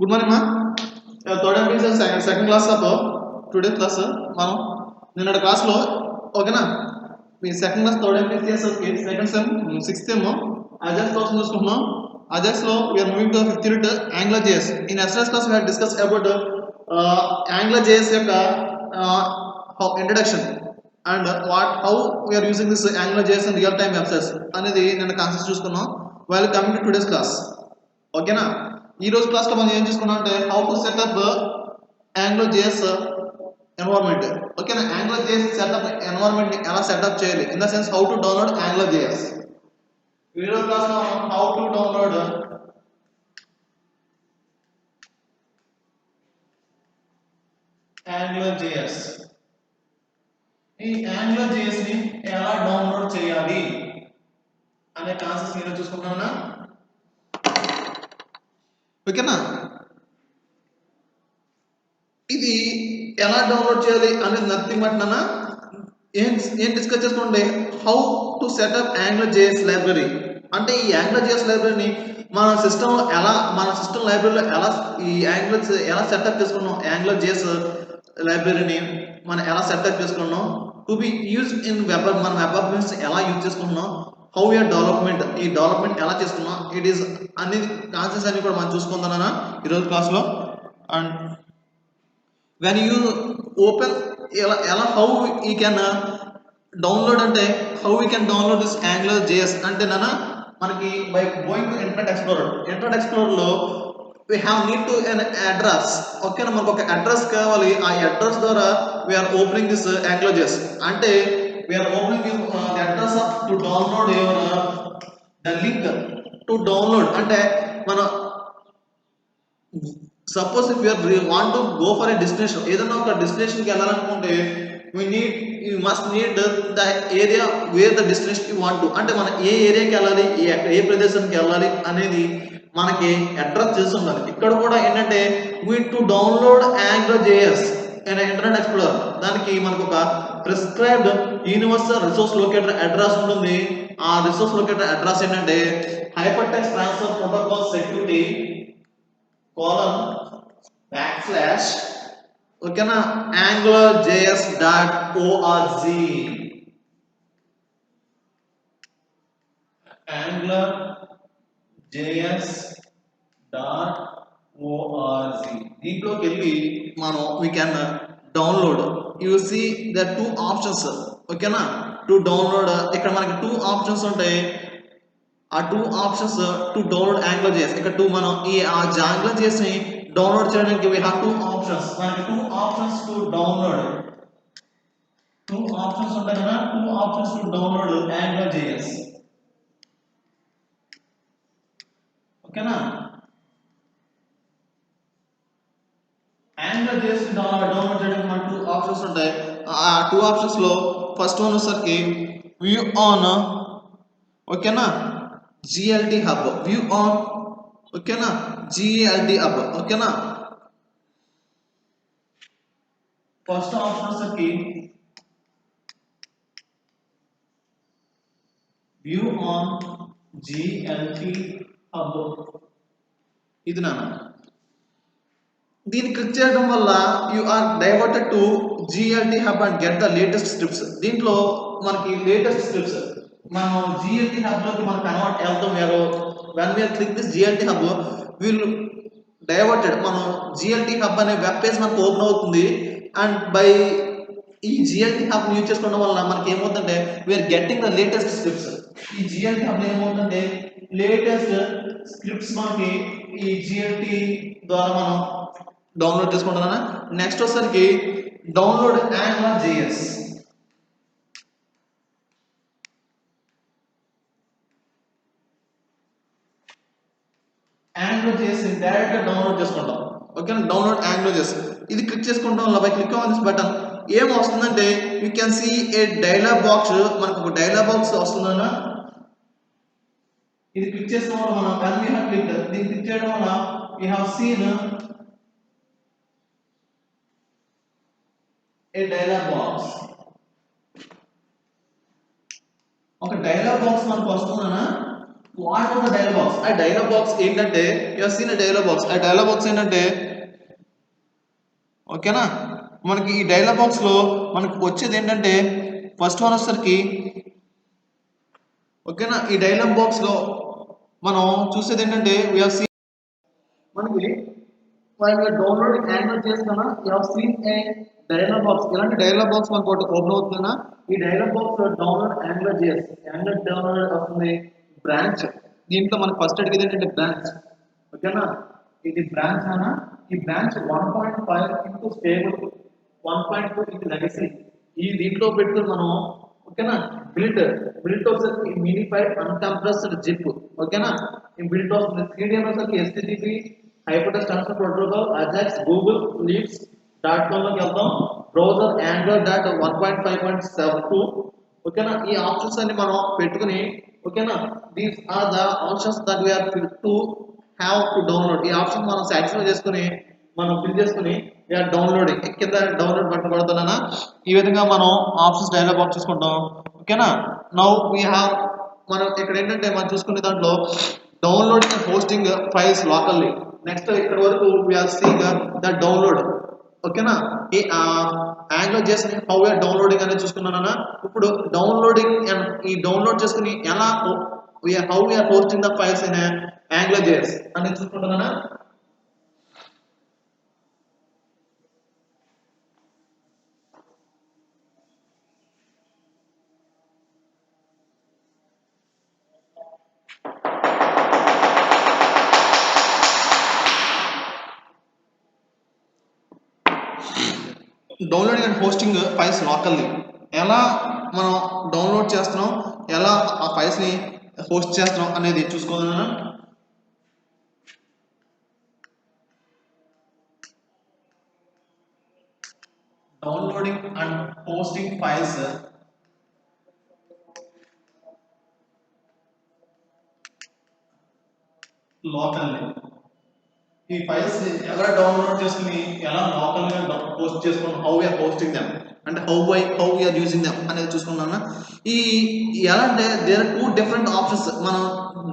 Good morning, ma. Third MPC is second class of today's class. మనం నిన్న class లో ఓకేనా మీ second class third MPCS second sem sixth sem Ajax కోసం చూసుకుంటున్నాం. అజాక్స్ లో we're moving to fifth unit Angular JS. In SS class we have discuss about Angular JS యొక్క introduction and how we're using this Angular JS in real time websites అనేది నిన్న concept చూసుకున్నాం. While coming to today's class ఓకేనా. ఈ రోజు class లో మనం ఏం చూసుకున్నాం అంటే how to set up Angular JS environment. ఓకేనా, యాంగ్లర్ జేఎస్ సెటప్ ఎన్వైరన్మెంట్ ని ఎలా సెటప్ చేయాలి in the sense how to download Angular JS. ఈ రోజు క్లాస్ లో how to download Angular JS, ఈ యాంగ్లర్ జేఎస్ ని ఎలా డౌన్లోడ్ చేయాలి అనే కాన్సెప్ట్ నేను చూసుకుంటున్నానా. ఓకేనా, ఇది ఎలా డౌన్లోడ్ చేయాలి అనేది నథింగ్ బట్ నాన్న ఏం డిస్కస్ చేసుకోండి. How to set up Angular JS library అంటే ఈ యాంగ్లర్ జేఎస్ లైబ్రరీని మన సిస్టమ్ లైబ్రరీలో ఎలా ఈ యాంగ్లర్స్ ఎలా సెటప్ చేసుకున్నాం, యాంగ్లర్ జేఎస్ లైబ్రరీని మనం ఎలా సెటప్ చేసుకున్నాం to be use in web, మన వెబ్ అప్లికేషన్స్ ఎలా యూజ్ చేసుకుంటున్నాం, హౌ యూర్ డెవలప్మెంట్ ఈ డెవలప్మెంట్ ఎలా చేసుకున్నాం, ఇట్ ఈస్ అనేది కాన్సెప్ట్స్ అన్ని కూడా మనం చూసుకుందాం ఈరోజు క్లాస్లో. అండ్ when you open ఎలా how we can download అంటే how we can download this angular js అంటే నాన్న మనకి by going to internet explorer లో we have need to an address. ఓకేనా, మనకు ఒక అడ్రస్ కావాలి. ఆ అడ్రస్ ద్వారా we are opening this angular js అంటే we are opening the address of to download your the link to download అంటే మన suppose if you want to go for a destination, ఏదైనా ఒక డెస్టినేషన్కి వెళ్ళాలనుకుంటే you must need the area where the destination you want to అంటే మనం ఏ ఏరియాకి వెళ్ళాలి, ఏ ప్రదేశానికి వెళ్ళాలి అనేది మనకి అడ్రస్ చేసి ఉండాలి. ఇక్కడ కూడా ఏంటంటే we to download Angular JS and internet explorer, దానికి మనకు ఒక prescribed universal resource locator address ఉంటుంది. ఆ రిసోర్స్ లొకేటర్ అడ్రస్ ఏంటంటే hyper text transfer protocol security // ఓకేనా angularjs.org angularjs.org దీంట్లోకి వెళ్ళి మనం we can download. you see the two options. ఓకేనా, టు డౌన్లోడ్ ఇక్కడ మనకి టూ ఆప్షన్స్ ఉంటాయి. ఆ two options to download Angular JS, ఇక్కడ మనం ఈ యాంగ్లర్ జేఎస్ ని డౌన్లోడ్ చేయడానికి we have two options. మనకి two options to download, two options ఉంటాయి కదా, two options to download Angular JS. ఓకేనా, యాంగ్లర్ జేఎస్ ని డౌన్లోడ్ చేయడానికి మనకు two ఆప్షన్స్ ఉంటాయి. ఆ two ఆప్షన్స్ లో ఫస్ట్ వన్ వచ్చేసరికి వ్యూ ఆన్, ఓకేనా, GLT hub, వ్యూ ఆన్, ఓకేనా, GLT hub. ఓకేనా, ఫస్ట్ ఆప్షన్ వచ్చేసరికి వ్యూ ఆన్ GLT hub. ఇది నాన్న, దీన్ని క్లిక్ చేయడం వల్ల you are diverted to GLT hub and get the latest scripts. దీంట్లో మనకి లేటెస్ట్ స్క్రిప్ట్స్ మనం GLT hub లోకి మనం కన్వర్ట్ వెళ్తాం. when we click this GLT hub will diverted, మనం GLT hub అనే వెబ్ పేజ్ మనకు ఓపెన్ అవుతుంది. అండ్ బై ఈ GLT hub యూజ్ చేసుకోవడం వల్ల మనకి ఏమవుతుందంటే we're getting the latest scripts. ఈ GLT hub ఏమవుతుందంటే లేటెస్ట్ స్క్రిప్ట్స్ మనకి ఈ GLT ద్వారా మనం డౌన్లోడ్ చేసుకుంటున్నా. నెక్స్ట్ వచ్చేసరికి download Angular JS. Angular JS ని డైరెక్ట్ గా డౌన్లోడ్ చేసుకుంటాం. ఓకేనా, డౌన్లోడ్ యాంగ్లర్ జేఎస్ ఇది క్లిక్ చేసుకుంటాం వల్ల by click on this button ఏం వస్తుందంటే you can see a dialogue box, మనకు ఒక డైలాగ్ బాక్స్ వస్తుందన్న. ఇది క్లిక్ చేసిన వల్ల మనం when we have clicked దీన్ని క్లిక్ చేయడం వల్ల we have seen a dialog box. ఒక డైలాగ్ బాక్స్ మనకు వస్తుందనా, what are the dialog box? ఆ డైలాగ్ బాక్స్ ఏంటంటే you have seen a dialog box. ఆ డైలాగ్ బాక్స్ ఏంటంటే ఓకేనా, మనకి ఈ డైలాగ్ బాక్స్ లో మనకి వచ్చేది ఏంటంటే ఫస్ట్ వన్ వచ్చేసరికి ఓకేనా, ఈ డైలాగ్ బాక్స్ లో మనం చూసేది ఏంటంటే వి హావ్ సీన్ మనకి వైల్ డౌన్లోడింగ్ యానిమేట్ చేస్తున్నా you have seen a dialogue box. ఇలాంటి డైలాగ్ బాక్స్ మనకు ఒకటి ఓపెన్ అవుతుందా, ఈ డైలాగ్ బాక్స్ లో డౌన్లోడ్ యానిమేట్ చేయాలి. యానిమేట్ డౌన్లోడ్ వస్తుంది బ్రాంచ్. దీంట్లో మనకు ఫస్ట్ అడిగేది ఏంటంటే బ్రాంచ్. ఓకేనా, ఇది బ్రాంచ్ అనా, ఈ branch 1.5 into stable 1.2 into legacy. ఈ దీంట్లో పెట్టుకుని మనం ఓకేనా బిల్ట్ వచ్చేసరికి మినిఫైడ్ అన్కంప్రెస్డ్ జిప్. ఓకేనా, ఈ బిల్ట్ వస్తుంది. CDN వచ్చేసరికి HTTP hypertext transfer protocol Ajax Google leads .com లోకి వెళ్తాం. Browser Android dot 1.5.72. ఓకేనా, ఈ ఆప్షన్స్ అన్ని మనం పెట్టుకుని ఓకేనా these are the options that we're to have to download. ఈ ఆప్షన్ మనం సాటిస్ఫై చేసుకుని మనం ఫిల్ చేసుకుని వీఆర్ డౌన్లోడింగ్. కింద డౌన్లోడ్ బటన్ కొడుతున్నానా, ఈ విధంగా మనం ఆప్షన్స్ డైలాగ్ బాక్స్ చూసుకుంటాం. ఓకేనా, నౌ వీ హ్యావ్ మనం ఇక్కడ ఏంటంటే మనం చూసుకునే దాంట్లో downloading and hosting files locally. Next ఇక్కడ వరకు వీఆర్ సీయింగ్ ద డౌన్లోడ్. ఓకేనా, ఈ యాంగ్లో చేసి హౌ వీఆర్ డౌన్లోడింగ్ అనేది చూసుకున్నానా. ఇప్పుడు డౌన్లోడింగ్ అండ్ ఈ డౌన్లోడ్ చేసుకుని ఎలా how we're hosting the files in Angular JS అనేది చూసుకుంటున్నానా. Downloading and hosting files locally ఎలా మనం డౌన్లోడ్ చేస్తున్నాం, ఎలా ఆ ఫైల్స్ని హోస్ట్ చేస్తున్నాం అనేది చూసుకోవాలన్నా. Downloading and hosting files locally. ఈ ఫైల్స్ ఎలా డౌన్లోడ్ చేసుకుని ఎలా లోకల్గా హోస్ట్ చేసుకోవడం, హౌ వీఆర్ హోస్టింగ్ దెమ్ అంటే హౌ వీఆర్ యూజింగ్ దెమ్ అనేది చూసుకున్నాను. ఈ ఎలా అంటే దేర్ ఆర్ 2 డిఫరెంట్ ఆప్షన్స్. మనం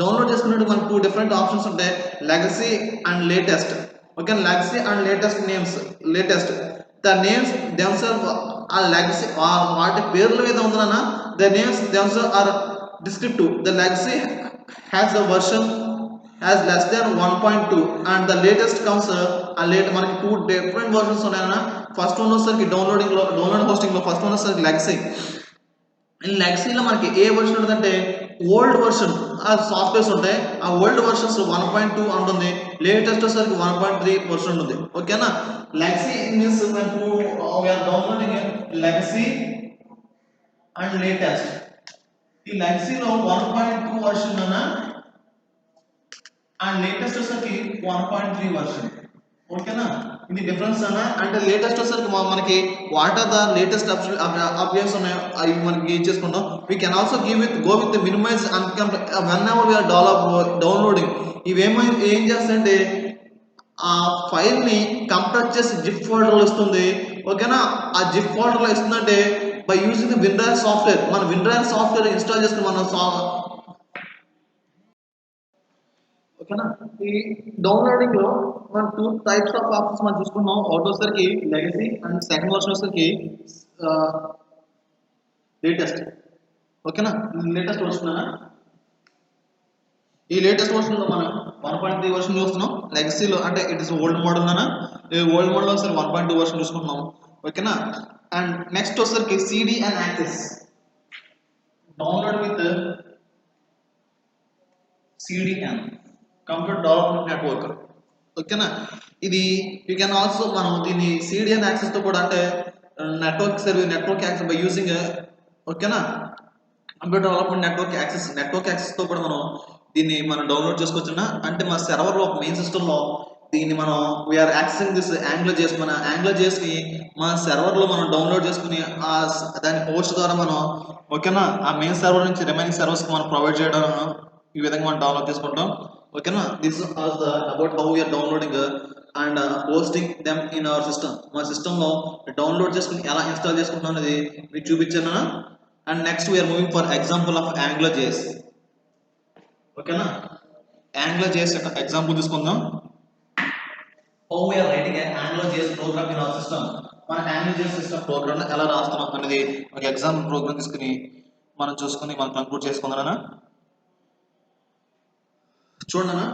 డౌన్లోడ్ చేసుకున్నట్టు మనకు 2 డిఫరెంట్ ఆప్షన్స్ ఉంటాయి, legacy and latest. Okay, legacy and latest names. Latest the names themselves ఆ లెగసీ వాటి పేర్ల మీద ఉందన్న the names themselves are descriptive. The legacy has a version as less than 1.2 and the latest comes late మనకి 2 different versions ఉన్నాయన్న. First one వచ్చేసరికి download hosting లో first one వచ్చేసరికి లెగసీ. లెగసీలో మనకి ఏ వర్షన్ ఉంటుందంటే ఓల్డ్ వర్షన్. ఆ సాఫ్ట్వేర్స్ ఉంటాయి, ఆ ఓల్డ్ వర్షన్స్ 1.2 ఉంటుంది, లేటెస్ట్ వచ్చేసరికి 1.3 వర్షన్ ఉంటుంది. ఓకేనా, legacy means we're downloading legacy and latest. ఈ లెగసీలో 1.2 వర్షన్ అన్న అండ్ లేటెస్ట్ వచ్చేసరికి 1.3 వర్షన్. ఓకేనా, ఇది డిఫరెన్స్ అన్న. అంటే లేటెస్ట్ వచ్చేసరికి మనకి what are the latest updates ఉన్నాయో అవి మనకి చేసుకుంటాం. We can also go with minimize whenever we're downloading. ఏం చేస్తాయంటే ఆ ఫైల్ ని కంప్రెస్ చేసి జిప్ ఫోల్డర్లో ఇస్తుంది. ఓకేనా, ఆ జిప్ ఫోల్డర్లో ఇస్తుందంటే బై యూజింగ్ విండ్రార్ సాఫ్ట్వేర్. మన విండ్రార్ సాఫ్ట్వేర్ ఇన్స్టాల్ చేసుకుని మనం ఓకేనా. ఈ డౌన్లోడింగ్ లో మనం 2 టైప్స్ ఆఫ్ ఆప్షన్స్ మనం చూసుకున్నాం. ఒకటి వచ్చేసరికి లెగసీ అండ్ సెకండ్ వర్షన్ వచ్చేసరికి లేటెస్ట్. ఓకేనా, లేటెస్ట్ వర్షన్ అన్న. ఈ లేటెస్ట్ వర్షన్ లో మనం 1.3 వర్షన్ చూస్తున్నాం. లెగసీలో అంటే ఇట్ ఇస్ ఓల్డ్ మోడల్ అన్న. ఈ ఓల్డ్ మోడల్ లో సరే 1.2 వర్షన్ చూసుకుంటున్నాం. ఓకేనా, అండ్ నెక్స్ట్ వచ్చేసరికి CD and access. Download with CDN computer development network. ఓకేనా, ఇది యూ కెన్ ఆల్సో మనం దీన్ని సిడిఎన్ యాక్సెస్ తో కూడా అంటే నెట్వర్క్ యాక్సెస్ బై యూజింగ్. ఓకేనా, కంప్యూటర్ డెవలప్మెంట్ నెట్వర్క్ యాక్సెస్ తో కూడా మనం డౌన్లోడ్ చేసుకోవచ్చున్నా. అంటే మన సర్వర్ లో మెయిన్ సిస్టమ్ లో దీన్ని మనం వీఆర్ యాక్సెసింగ్ దిస్ యాంగ్లో మన యాంగ్లో ని మన సర్వర్ లో మనం డౌన్లోడ్ చేసుకుని దాని పోస్ట్ ద్వారా మనం ఓకేనా ఆ మెయిన్ సర్వర్ నుంచి రిమైనింగ్ సర్వర్స్ కి మనం ప్రొవైడ్ చేయడం ఈ విధంగా మనం డెవలప్ చేసుకుంటాం. ఓకేనా, this as the about how we're downloading and hosting them in our system. మన సిస్టమ్ లో డౌన్లోడ్ చేసుకుని ఎలా ఇన్స్టాల్ చేసుకుంటాం అనేది మీకు చూపించాను. And next we're moving for example of AngularJS. ఓకేనా. యాంగులర్ జేఎస్ యొక్క ఎగ్జాంపుల్ తీసుకుందాం. How we are writing a Angular JS program in our system. మన యాంగులర్ జేఎస్ సిస్టమ్ ప్రోగ్రామ్ ఎలా రాస్తున్నాం అనేది ఒక ఎగ్జాంపుల్ ప్రోగ్రామ్ తీసుకుని మనం చూసుకుని మనం కంక్లూడ్ చేసుకుందాం. చూడనా,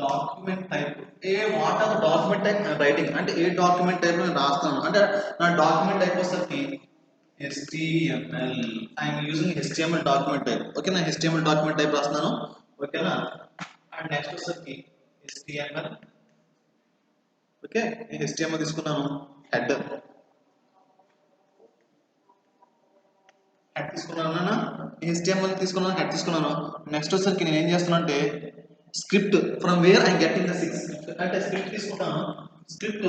document type what are document type writing అంటే ఏ డాక్యుమెంట్ టైప్ నేను రాస్తాను అంటే నా డాక్యుమెంట్ టైప్ వచ్చేసరికి HTML. I'm using HTML document type. ఓకేనా, HTML డాక్యుమెంట్ టైప్ రాస్తున్నాను. ఓకేనా, అండ్ నెక్స్ట్ వచ్చేసరికి HTML. ఓకే, నేను HTML తీసుకున్నాను. హెడ్ తీసుకున్నాను. HTML తీసుకున్నాను, హెడ్ తీసుకున్నాను. నెక్స్ట్ వచ్చేసరికి నేను ఏం చేస్తున్నాను అంటే script. From where I'm getting the script అంటే స్క్రిప్ట్ తీసుకుంటాను. స్క్రిప్ట్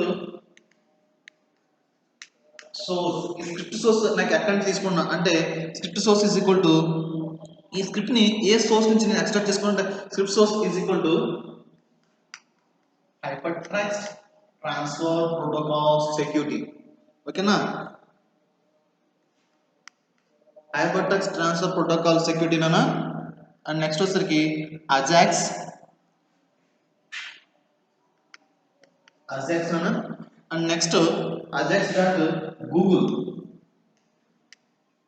సోర్స్, ఈ స్క్రిప్ట్ సోర్స్ నాకు ఎక్కడి నుంచి తీసుకున్నా అంటే script source is equal to ఈ స్క్రిప్ట్ ని ఏ సోర్స్ నుంచి నేను ఎక్స్ట్రాక్ట్ చేసుకుంటే script source is equal to hyper text transfer protocol security. ఓకేనా, hyper text transfer protocol security నానా. అండ్ నెక్స్ట్ వచ్చేసరికి అజాక్స్ నానా. And next Ajax dot Google.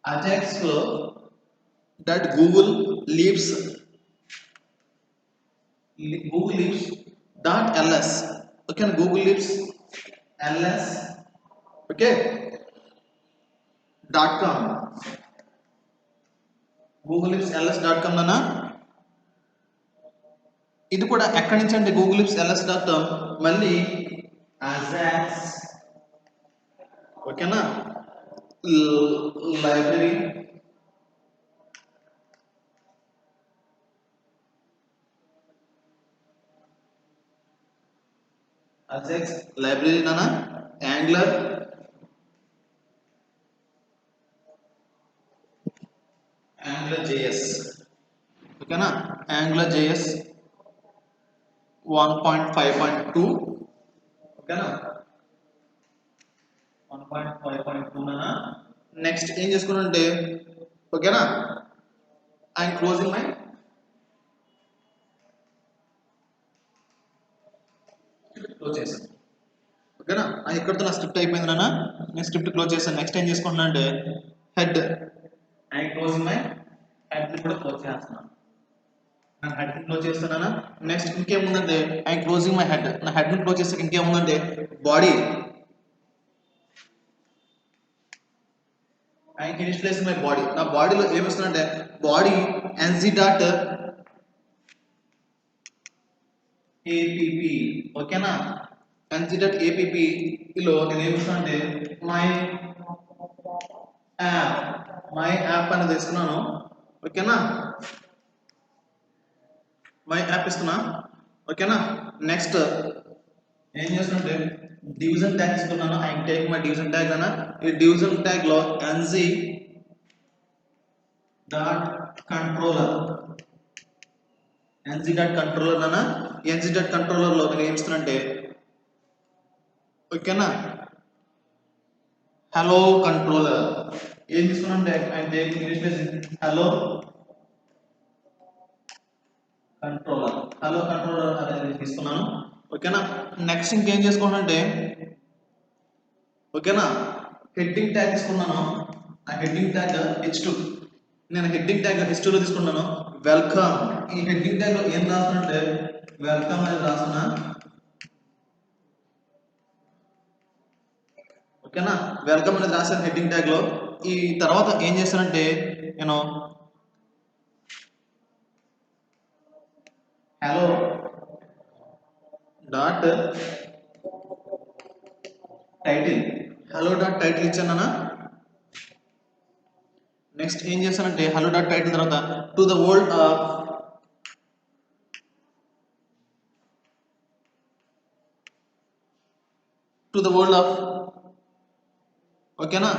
Ajax లో dot Google leaves dot ls. ఓకే, Google leaves ls. ఓకే, .com. Google lips ls.com నానా. ఇది కూడా ఎక్కడి నుంచి అంటే గూగుల్ లిప్స్ ls.com మళ్ళీ అజాక్స్. ఓకేనా, లైబ్రరీ అజాక్స్ లైబ్రరీ నానా. Angular JS. ఓకేనా, యాంగులర్ JS 1.5.2. ఓకేనా, 1.5.2 నానా. నెక్స్ట్ ఏం చేసుకున్నానంటే ఓకేనా ఐఎమ్ క్లోజింగ్ మై క్లోజ్ చేశాను. ఓకేనా, అది ఎక్కడితో నా స్క్రిప్ట్ అయిపోయింది నాన్న. నేను స్క్రిప్ట్ క్లోజ్ చేశాను. నెక్స్ట్ ఏం చేసుకుంటున్నా అంటే head I'm closing my head కూడా క్లోజ్ చేస్తున్నాను. నా హెడ్ క్లోజ్ చేస్తున్నానా. నెక్స్ట్ ఇంకేముందంటే ఐఎమ్ క్లోజింగ్ మై హెడ్. నా హెడ్ ని క్లోజ్ చేస్తే ఇంకేముందంటే body I'm finish place my body. నా బాడీలో ఏమిస్తుందంటే బాడీ NG డాట్ APP. ఓకేనా, NG డాట్ APP లో నేను ఏమిస్తాను అంటే మై యాప్ అని తీసుకున్నాను. ఓకేనా, మై యాప్ ఇస్తున్నా. ఓకేనా, నెక్స్ట్ ఏం చేస్తుంటే డివిజన్ ట్యాగ్ తీసుకున్నాను. I take my division tag అన్న. ఈ డివిజన్ ట్యాగ్ లో NG డాట్ కంట్రోలర్ అన్న. NG డాట్ కంట్రోలర్ లో నేను ఏం ఇస్తున్నంటే ఓకేనా హలో కంట్రోలర్. ఏం తీసుకున్నానంటే I take English hello controller అనేది తీసుకున్నాను. ఓకేనా, నెక్స్ట్ ఇంకేం చేసుకున్నానంటే ఓకేనా హెడ్డింగ్ ట్యాగ్ తీసుకున్నాను. ఆ హెడ్డింగ్ ట్యాగ్ H2. నేను హెడ్డింగ్ ట్యాగ్ H2 లో తీసుకున్నాను. వెల్కమ్. ఈ హెడ్డింగ్ ట్యాగ్ లో ఏం రాస్తున్నంటే వెల్కమ్ అనేది రాస్తున్నా. ఓకేనా, వెల్కమ్ అనేది రాశాను హెడ్డింగ్ ట్యాగ్ లో. ఈ తర్వాత ఏం చేశానంటే నేను హలో డాట్ టైటిల్ ఇచ్చాను. నెక్స్ట్ ఏం చేశానంటే హలో డాట్ టైటిల్ తర్వాత టు ద వరల్డ్ ఆఫ్ ఓకేనా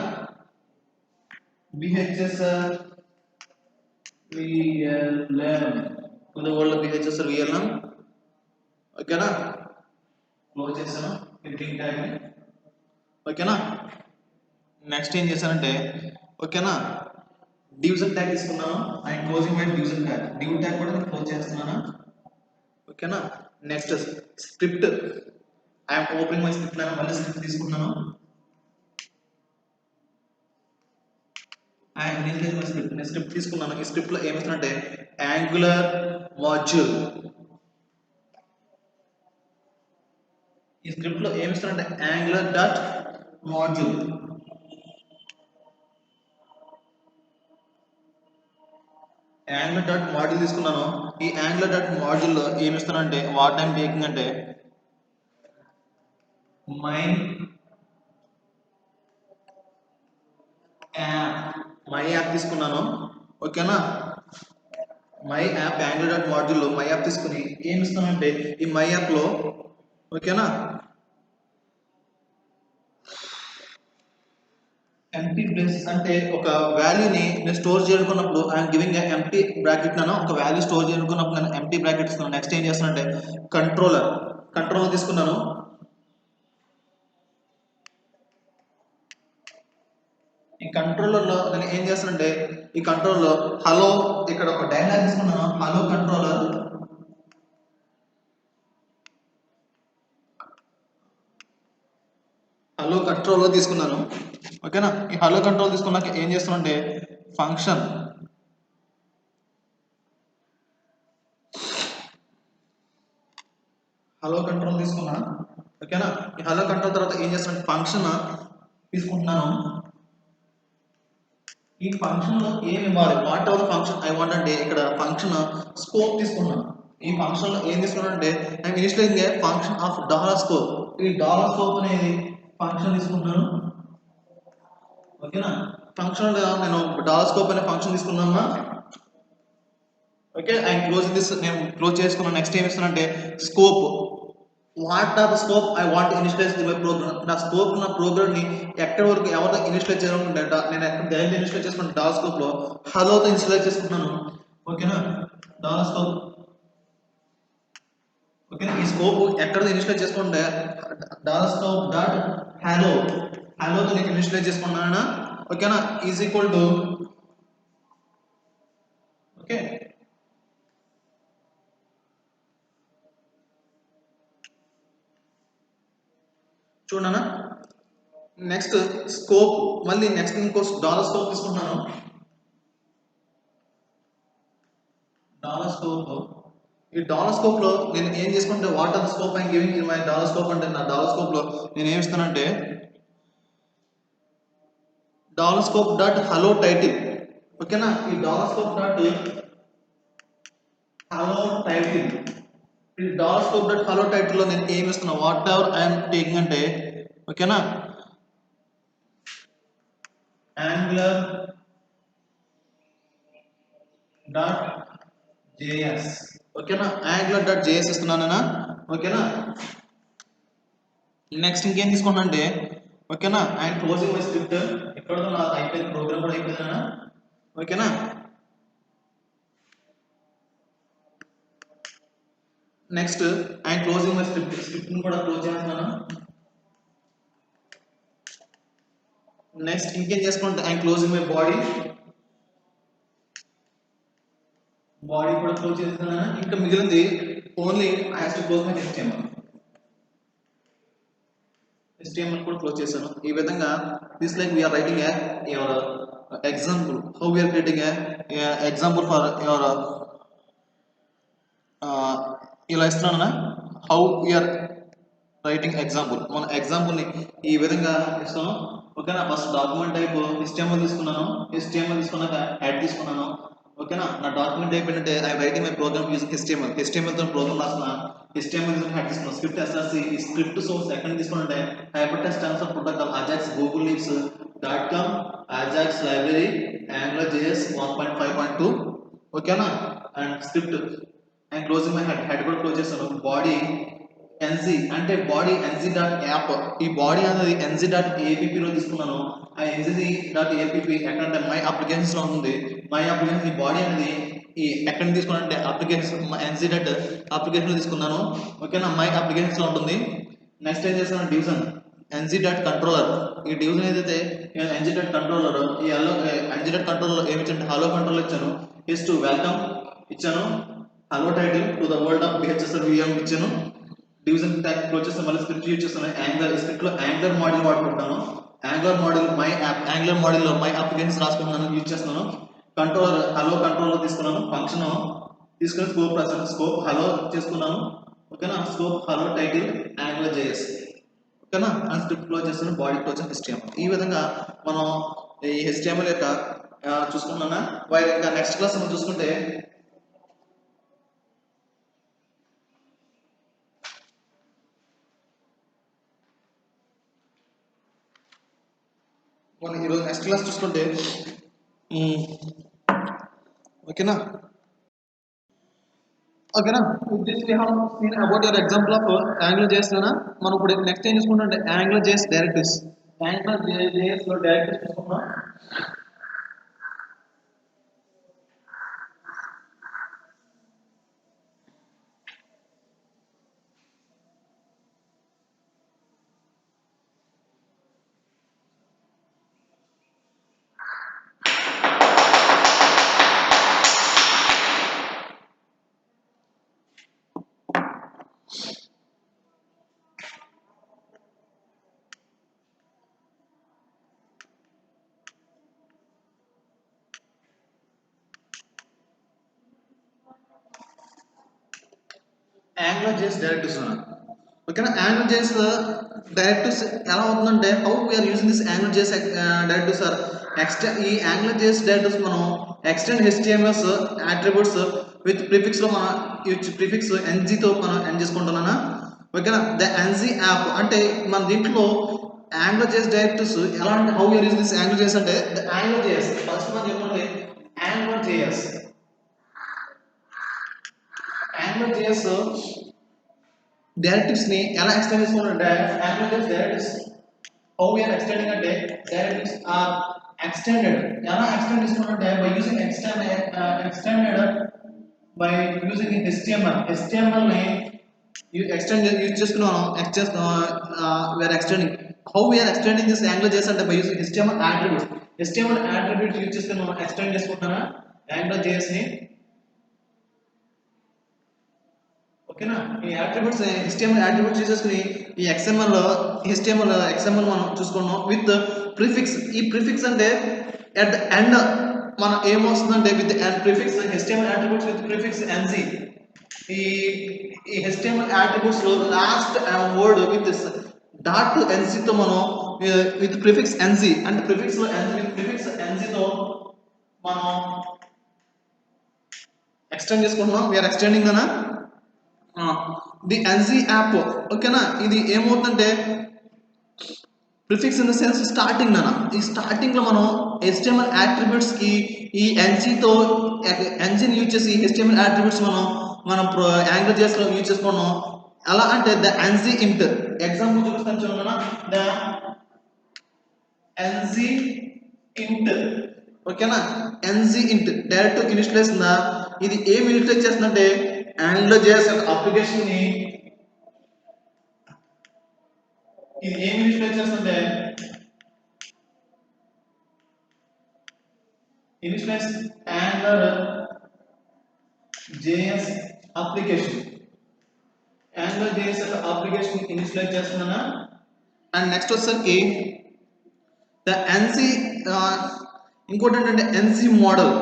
BHSR VLM. To the world of BHSR VLM. ఓకేనా, క్లోజ్ చేశాను హెడ్డింగ్ ట్యాగ్ ని. ఓకేనా, నెక్స్ట్ ఏం చేశానంటే ఓకేనా డివిజన్ ట్యాగ్ తీసుకున్నాను and closing my division tag div tag కూడా నేను క్లోజ్ చేస్తున్నాను ఓకేనా next script I'm opening my script నేను మళ్ళీ స్క్రిప్ట్ తీసుకున్నాను అండ్ నేను స్క్రిప్ట్ తీసుకున్నాను ఈ స్క్రిప్ట్ లో ఏమిస్తుందంటే యాంగులర్ మాడ్యూల్ ఈ స్క్రిప్ట్ లో ఏమిస్తుందంటే Angular dot module Angular dot module తీసుకున్నాను ఈ యాంగులర్ డాట్ మాడ్యూల్ లో ఏమిస్తానంటే వాట్ ఐమ్ టేకింగ్ అంటే మై యాప్ తీసుకున్నాను ఓకేనా మై యాప్ యాంగులర్ డాట్ మాడ్యూల్లో మై యాప్ తీసుకుని ఏమి ఇస్తానంటే ఈ మై యాప్లో ఓకేనా ఎంటీ ప్లేస్ అంటే ఒక వాల్యూని నేను స్టోర్ చేసుకున్నప్పుడు ఐఎమ్ గివింగ్ ఎంటీ బ్రాకెట్ నేను ఒక వాల్యూ స్టోర్ చేసుకున్నప్పుడు నేను ఎంటీ బ్రాకెట్ ఇస్తున్నాను నెక్స్ట్ ఏం చేస్తానంటే కంట్రోలర్ తీసుకున్నాను ఈ కంట్రోలర్లో నేను ఏం చేస్తానంటే ఈ కంట్రోల్లో హలో ఇక్కడ ఒక డైలాగ్ తీసుకున్నాను హలో కంట్రోలర్ హలో కంట్రోల్లో తీసుకున్నాను ఓకేనా ఈ హలో కంట్రోల్ తీసుకున్నాక ఏం చేస్తానంటే ఫంక్షన్ హలో కంట్రోల్ తీసుకున్నా ఓకేనా ఈ హలో కంట్రోల్ తర్వాత ఏం చేస్తానంటే ఫంక్షన్ తీసుకుంటున్నాను ఈ ఫంక్షన్ లో ఏమి ఇవ్వాలి whatever function I want అంటే ఇక్కడ ఫంక్షన్ స్కోప్ తీసుకున్నాను ఈ ఫంక్షన్ లో ఏం తీసుకున్నానంటే I'm initializing a function of dollar scope ఈ డాలర్ స్కోప్ అనేది ఫంక్షన్ తీసుకుంటున్నాను ఓకేనా ఫంక్షన్ నేను డాలర్ స్కోప్ అనే ఫంక్షన్ తీసుకున్నాను ఓకే ఐ క్లోజ్ దిస్ నేను క్లోజ్ చేసుకున్నాను నెక్స్ట్ ఏమి ఇస్తానంటే scope what are the scope I want initialize my program నా స్కోప్ నా ప్రోగ్రామ్ ని ఎక్కడి వరకు ఎవరితో ఇనిషియలైజ్ చేయాలనుకుంటే నేను ఎక్కడ దేని ఇనిషియలైజ్ చేసుకుంటాను డాలర్ స్కోప్ లో హలోతో ఇనిషియలైజ్ చేసుకుంటున్నాను ఓకేనా డాలర్ స్కోప్ ఓకే ఈ స్కోప్ ఎక్కడ ఇనిషియలైజ్ చేసుకుంటే డాలర్ స్కోప్ డాట్ హలోతో నేను ఇనిషియలైజ్ చేసుకున్నాను ఓకేనా ఈజ్ ఈక్వల్ టు ఓకే చూడనా నెక్స్ట్ స్కోప్ మళ్ళీ నెక్స్ట్ ఇంకో డాలర్ స్కోప్ తీసుకుంటున్నాను డాలర్ స్కోప్ ఈ డాలర్ స్కోప్ లో నేను ఏం చేసుకుంటే what are the scope I'm giving in my dollar scope అంటే నా డాలర్ స్కోప్ లో నేను ఏమి ఇస్తానంటే dollar scope dot hello title ఓకేనా ఈ dollar scope dot hello title ఈ dollar scope dot hello title లో నేను ఏమి ఇస్తున్నా వాట్ ఎవర్ ఐఎమ్ టేకింగ్ అంటే ఓకేనా యాంగులర్ డాట్ జేఎస్ ఓకేనా యాంగులర్ డాట్ జేఎస్ ఇస్తున్నానా ఓకేనా నెక్స్ట్ ఇంకేం తీసుకున్నా అంటే ఓకేనా అండ్ క్లోజింగ్ మై స్క్రిప్ట్ ఎక్కడో నాకు అయిపోయింది ప్రోగ్రామ్ కూడా అయిపోయిందా ఓకేనా next and closing my script కూడా క్లోజ్ చేస్తున్నాను నెక్స్ట్ ఇంకేం చేసుకుంటే అండ్ క్లోజింగ్ మై బాడీ కూడా క్లోజ్ చేస్తున్నాను ఇంకా మిగిలింది only I have to close my HTML కూడా క్లోజ్ చేశాను ఈ విధంగా this like we're writing your example how we're creating example for your ఇలా ఇస్తున్నాను హౌ వీఆర్ రైటింగ్ ఎగ్జాంపుల్ మన ఎగ్జాంపుల్ని ఈ విధంగా ఇస్తాను ఓకేనా ఫస్ట్ డాక్యుమెంట్ టైప్ HTML తీసుకున్నాను HTML తీసుకున్నాక యాడ్ తీసుకున్నాను ఓకేనా నా డాక్యుమెంట్ టైప్ ఏంటంటే I writing my program using HTML తో ప్రోగ్రామ్ రాసిన HTML యాడ్ తీసుకున్నాను స్క్రిప్ట్ SRC ఈ స్క్రిప్ట్ సోర్స్ ఎక్కడ తీసుకున్నాంటే hypertext transfer protocol Ajax Google leaves .com ajax library angular JS 1.5.2 ఓకేనా and script and closing my head కూడా close చేస్తాను body NZ అంటే బాడీ NZ డాట్ యాప్ ఈ బాడీ అనేది NZ డాట్ APP లో తీసుకున్నాను ఆ NZ డాట్ APP ఎక్కడంటే మై అప్లికేషన్స్ లో ఉంది మై అప్లికేషన్ ఈ బాడీ అనేది ఈ ఎక్కడ తీసుకున్నానంటే అప్లికేషన్ NZ డాట్ అప్లికేషన్ లో తీసుకున్నాను ఓకేనా మై అప్లికేషన్స్ లో ఉంటుంది నెక్స్ట్ ఏం చేస్తాను డివిజన్ ఎన్జీ డాట్ కంట్రోలర్ ఈ డివిజన్ ఏదైతే ఎన్జీ డాట్ కంట్రోలర్ ఈ ఎన్జీ డాట్ కంట్రోలర్ ఏమి ఇచ్చాను హలో కంట్రోల్ ఇచ్చాను ఇస్ టు వెల్కమ్ ఇచ్చాను hello title to the world of BHSR VM ఇచ్చాను డివిజన్ ట్యాగ్ క్లోజ్ చేస్తాను మళ్ళీ స్క్రిప్ట్ యూజ్ చేస్తాను యాంగులర్ స్క్రిప్ట్ లో యాంగులర్ మోడల్ వాడుకుంటాను angular model my app angular model లో మై అప్లికేషన్స్ రాసుకున్నాను యూజ్ చేస్తున్నాను కంట్రోలర్ హలో కంట్రోలర్ తీసుకున్నాను ఫంక్షన్ తీసుకుని స్కోప్ రాసాను స్కోప్ హలో చేసుకున్నాను ఓకేనా scope hello title angular JS ఓకేనా అండ్ స్క్రిప్ట్ క్లోజ్ చేస్తాను బాడీ క్లోజ్ HTML ఈ విధంగా మనం ఈ HTML యొక్క చూసుకున్నానా వారి ఇంకా నెక్స్ట్ క్లాస్ మనం చూసుకుంటే మనం ఈరోజు నెక్స్ట్ క్లాస్ చూసుకుంటే ఓకేనా ఓకేనా this we have seen about your example of AngularJS లోనా మనం ఇప్పుడు నెక్స్ట్ ఏం చూసుకుంటే AngularJS డైరెక్టరీస్ AngularJS లో డైరెక్టరీస్ చూసుకుందాం AngularJS డైరెక్టరీస్ ఓకేనా AngularJS డైరెక్టరీస్ ఎలా అవుతుందంటే how we're using this AngularJS directories are ఈ AngularJS డైరెక్టరీస్ మనం extend HTMLs attributes with prefix లో మనం ప్రిఫిక్స్ NG తో మనం ఎండ్ చేసుకుంటున్నానా ఓకేనా ద NG యాప్ అంటే మన దీంట్లో AngularJS డైరెక్టరీస్ ఎలా అంటే how we're using this AngularJS అంటే ద AngularJS ఫస్ట్ మనం చెప్పండి AngularJS డైరెక్టివ్స్ ని ఎలా ఎక్స్టెండ్ చేసుకుంటే AngularJS directives how we are extending అంటే డైరెక్టివ్స్ ఆర్ ఎక్స్టెండెడ్ ఎలా ఎక్స్టెండ్ చేసుకుంటే by using extended by using HTML ని ఎక్స్టెండ్ యూజ్ చేసుకున్నాం we are extending how we are extending this AngularJS అంటే by using HTML attributes use చేసుకుని మనం extend చేసుకుంటున్నా AngularJS ని ఓకేనా ఈ అట్రిబ్యూట్స్ HTML అట్రిబ్యూట్స్ యూజ్ చేసుకుని ఈ HTML మనం చూసుకున్నాం విత్ ప్రిఫిక్స్ ఈ ప్రిఫిక్స్ అంటే ఎట్ ద ఎండ్ మన ఏమొస్తుందంటే with prefix HTML attributes with prefix NG ఈ HTML అట్రిబ్యూట్స్ లో last word with dot NC తో మనం విత్ ప్రిఫిక్స్ NC అంటే ప్రిఫిక్స్ లో ప్రిఫిక్స్ NC తో మనం ఎక్స్టెండ్ చేసుకుంటున్నాం వీఆర్ ఎక్స్టెండింగ్ అనా ది NC యాప్ ఓకేనా ఇది ఏమవుతుందంటే prefix in the sense starting అన్న ఈ స్టార్టింగ్ లో మనం HTML అట్రిబ్యూట్స్ కి ఈ NG తో NG ని యూజ్ చేసి HTML అట్రిబ్యూట్స్ మనం AngularJS లో యూజ్ చేసుకున్నాం ఎలా అంటే ద NG int ఎగ్జాంపుల్ చూపిస్తాను చూడన్నా ద NG int ఓకేనా NG int డైరెక్ట్ ఇనిషియలైజ్ ఉందా ఇది ఏం ఇనిషియలైజ్ చేస్తుందంటే AngularJS యొక్క అప్లికేషన్ ని ఇది ఏం ఇనిషియలైజ్ చేస్తుంటే ఇనిషియలైజ్ AngularJS అప్లికేషన్ AngularJS యొక్క అప్లికేషన్ ఇనిషియలైజ్ చేస్తున్నానా అండ్ నెక్స్ట్ వచ్చేసరికి ద NC ఇంకోటి ఏంటంటే NC మోడల్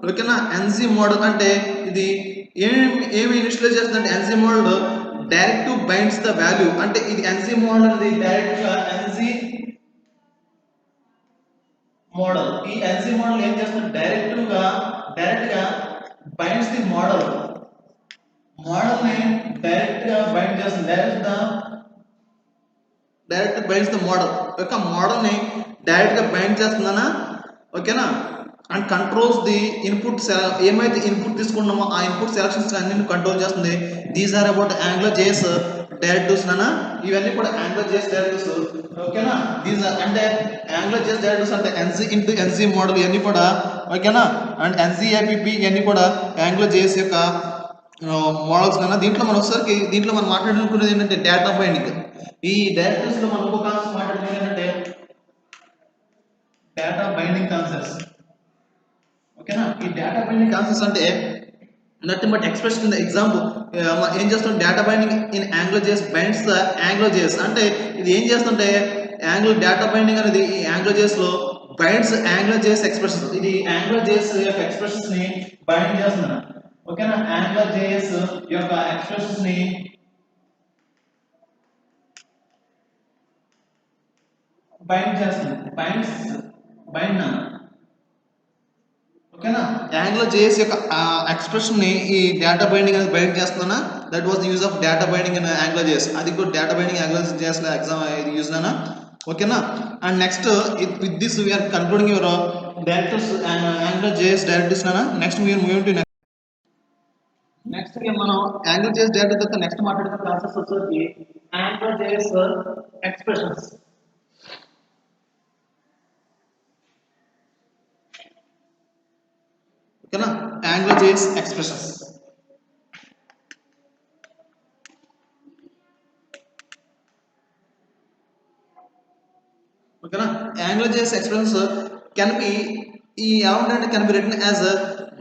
ఓకేనా NC మోడల్ అంటే ఇది ఏమి ఇనిషియలైజ్ చేస్తుందంటే NC model direct binds the value అంటే ఇది NC మోడల్ అనేది డైరెక్ట్ గా NC మోడల్ ఈ NC మోడల్ ఏం చేస్తుంది డైరెక్ట్ గా బైండ్స్ ది మోడల్ ని డైరెక్ట్ గా బైండ్ చేస్తుంది డైరెక్ట్ బైండ్స్ ద మోడల్ యొక్క మోడల్ ని డైరెక్ట్ గా బైండ్ చేస్తుందనా ఓకేనా అండ్ కంట్రోల్స్ ది ఇన్పుట్ ఏమైతే ఇన్పుట్ తీసుకున్నామో ఆ ఇన్పుట్ సెలక్షన్స్ అన్ని కంట్రోల్ చేస్తుంది these are about AngularJS directives నానా ఇవన్నీ కూడా AngularJS డైరెక్టివ్స్ ఓకేనా దీస్ ఆర్ అంటే AngularJS డైరెక్టివ్స్ అంటే NC into NC మోడల్ ఇవన్నీ కూడా ఓకేనా అండ్ NC app ఇవన్నీ కూడా AngularJS యొక్క మోడల్స్ కన్నా దీంట్లో మనం ఒకసారికి దీంట్లో మనం మాట్లాడుకునేది ఏంటంటే డేటా బైండింగ్. ఈ డైరెక్టర్స్ లో మనం ఇంకో కాన్సెప్ట్ మాట్లాడుకునేది ఏంటంటే డేటా బైండింగ్ కాన్సెప్ట్స్. ఓకేనా, ఈ డేటా బైండింగ్ కాన్సెప్ట్స్ అంటే nothing but expression in the example. ఏం చేస్తాం, data binding in AngularJS binds the AngularJS అంటే ఇది ఏం చేస్తుంటే డేటా బైండింగ్ అనేది ఈ AngularJS లో బైండ్స్ AngularJS ఎక్స్ప్రెషన్స్. ఇది AngularJS యొక్క ఎక్స్ప్రెషన్స్ ని బైండ్ చేస్తుంది. ఓకేనా, AngularJS యొక్క ఎక్స్ప్రెషన్స్ ని బైండ్ చేస్తుంది. బైండ్ ఓకేనా, AngularJS యొక్క ఎక్స్ప్రెషన్ ని ఈ డేటా బైండింగ్ అనేది బైండ్ చేస్తున్నా. That was the use of data binding in AngularJS. అది కూడా డేటా బైండింగ్ AngularJS లో ఎగ్జామ్ ఇది యూజ్ నానా. ఓకేనా, and next with this we're concluding your directors AngularJS directors నానా. Next we're moving to next మనం AngularJS డైరెక్టర్ తర్వాత next మాట్లాడుతున్న కాన్సెప్ట్స్ వచ్చేసి AngularJS ఎక్స్ప్రెషన్స్. ఓకేనా, AngularJS ఎక్స్ప్రెషన్స్. ఓకేనా, AngularJS expressions can be can be written as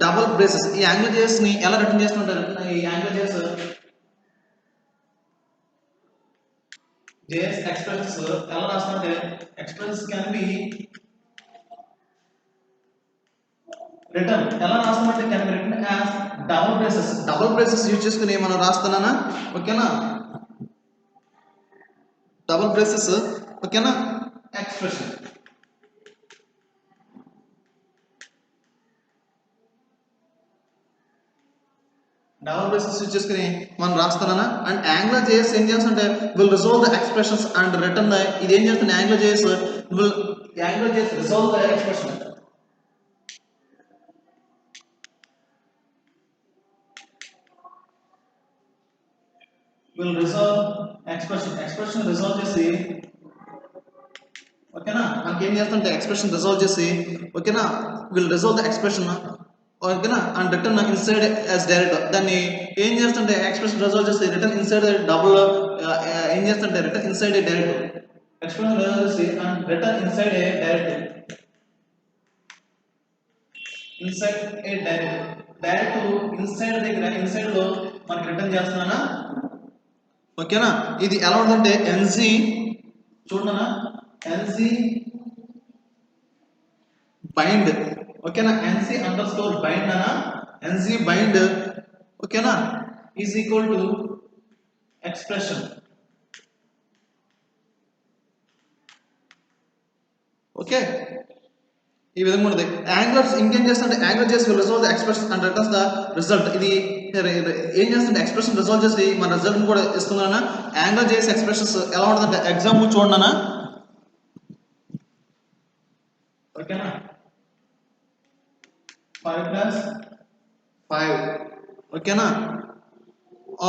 double braces. ఈ AngularJS ని ఎలా రిటర్న్ చేస్తుంటారు, ఈ AngularJS ఎక్స్ప్రెషన్స్ ఎలా రాస్తుంటే ఎక్స్ప్రెషన్స్ కెన్ బి రిటర్న్ ఎలా రాస్తామంటే can be written as double braces use చేసుకుని మనం రాస్తున్నానా. ఓకేనా, డబుల్ బ్రేసెస్. ఓకేనా, ఎక్స్ప్రెషన్ డబుల్ బ్రేసెస్ యూజ్ చేసుకుని మనం రాస్తున్నానా. అండ్ AngularJS ఏం చేస్తుంటే will resolve the expressions and return the. ఇది ఏం చేస్తుంది AngularJS resolve the expression. Will resolve expression resolve చేసి. ఓకేనా, మనకి ఏం చేస్తుంటే ఎక్స్ప్రెషన్ రిజాల్వ్ చేసి. ఓకేనా, విల్ రిజాల్వ్ ద ఎక్స్ప్రెషన్. ఓకేనా, and return inside as direct. దాన్ని ఏం చేస్తుంటే ఎక్స్ప్రెషన్ రిజాల్వ్ చేసి రిటర్న్ ఇన్సైడ్ డబుల్. ఏం చేస్తుంటే రిటర్న్ ఇన్సైడ్ ఏ డైరెక్ట్. ఎక్స్ప్రెషన్ రిజాల్వ్ చేసి and return inside A direct. Direct inside దగ్గర ఇన్సైడ్ లో మనకి రిటర్న్ చేస్తున్నానా. ఓకేనా, ఇది ఎలా ఉందంటే ఎన్జీ చూడనా, ఎన్జీ బైండ్. ఓకేనా, ఎన్జీ అండర్ స్కోర్ బైండ్ అనా, ఎన్జీ బైండ్. ఓకేనా, is equal to expression. Okay, ఈ విధంగా ఉంటుంది. ఇంకేం చేస్తుంటే AngularJS will resolve the expression and returns the result. ఇది ఏం చేస్తుంటే ఎక్స్ప్రెషన్ రిజాల్వ్ చేసి మన రిజల్ట్ కూడా ఇస్తుందన్నా. AngularJS ఎక్స్ప్రెషన్స్ ఎలా ఉంటుందంటే ఎగ్జాంపుల్ చూడన్నా. ఓకేనా, 5+5. ఓకేనా,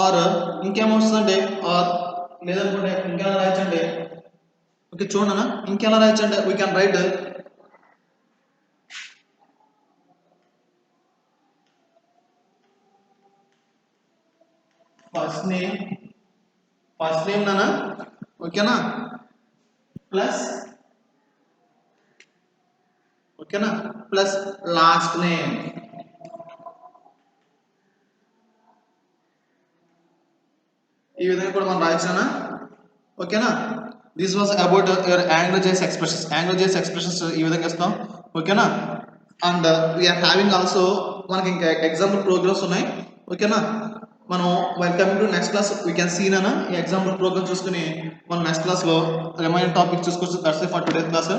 ఆర్ ఇంకేమొస్తుందంటే ఆర్ లేదనుకుంటే ఇంకెలా రాయొచ్చండి. ఓకే చూడన్నా, ఇంకెలా రాయొచ్చంటే we can write first name నానా. ఓకేనా, ప్లస్. ఓకేనా, ప్లస్ లాస్ట్ నేమ్. ఈ విధంగా కూడా మనం రాయొచ్చానా. ఓకేనా, this was about your AngularJS expressions ఈ విధంగా ఇస్తాం. ఓకేనా, అండ్ వీఆర్ హ్యావింగ్ ఆల్సో మనకి ఇంకా ఎగ్జాంపుల్ ప్రోగ్రామ్స్ ఉన్నాయి. ఓకేనా, మనం coming to next class we can see నానా. ఈ ఎగ్జాంపుల్ ప్రోగ్రామ్ చూసుకుని మనం నెక్స్ట్ క్లాస్లో రిమైనింగ్ టాపిక్ చూసుకోవచ్చు. That's it for today class.